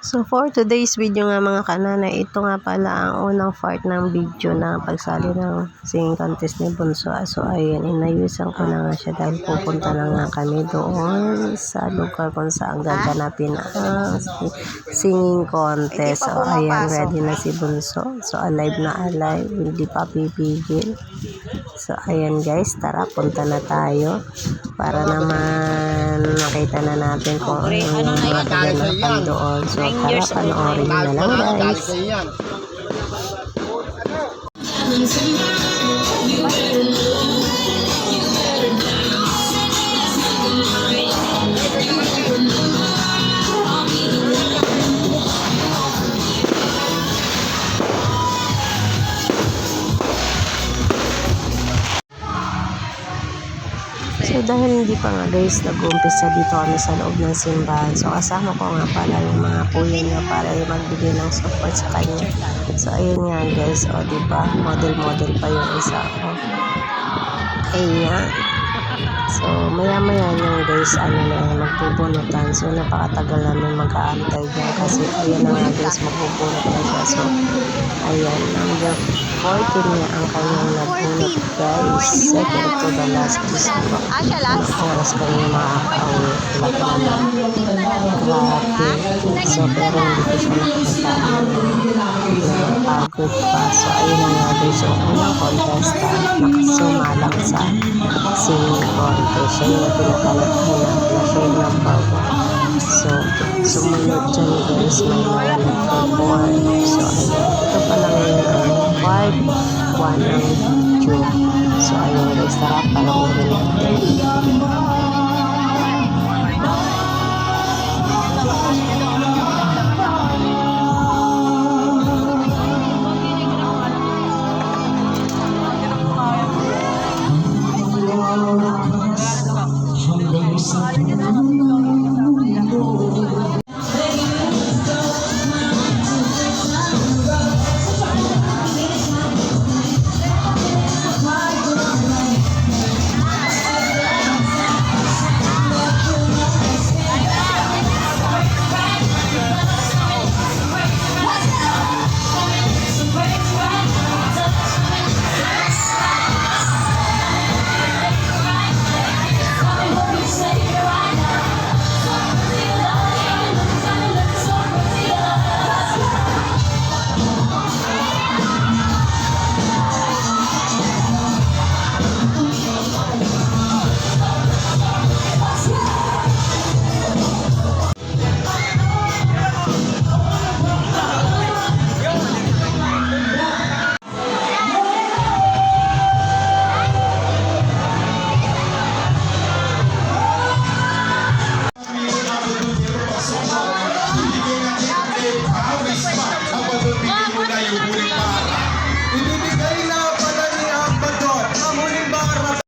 So for today's video nga mga kananay, ito nga pala ang unang part ng video na pagsali ng singing contest ni Bunso. So ayan, inayusan ko na nga siya dahil pupunta na nga kami doon sa lugar kung saan gaganapin ang singing contest. So ayan, ready na si Bunso. So alive na alive, hindi pa pipigil. So ayan guys, tara punta na tayo para naman makita na natin kung ano yung mga kaganapan doon. So tara, panoorin na lang guys. So dahil hindi pa nga guys nag-umpisa dito kami sa loob ng simbahan, so kasama ko nga pala yung mga kuya niya para magbigay ng support sa kanya. So ayun nga guys, o diba, model pa yung isa ko. Ayan. So maya yung guys magbubunutan. So napakatagal namin mag-aantay dyan kasi ayan na nga guys, magbubunot na siya. So ayan, number 14 niya ang kanyang nabunot guys. Second to the last is anong oras kayo makaka-uwi. Laki naman. Grabe. So pero hindi ko siya nakakita. Pagod pa. So ayun na nga guys, so unang contestant nakasumalang sa singing contest. Siya yung pinakalakihan na siya yung number 1. So sumunod dyan guys, may mga nag-perform. So ayun, ito pa lang yung part 1 ng video. So ayun guys, tara panoorin natin.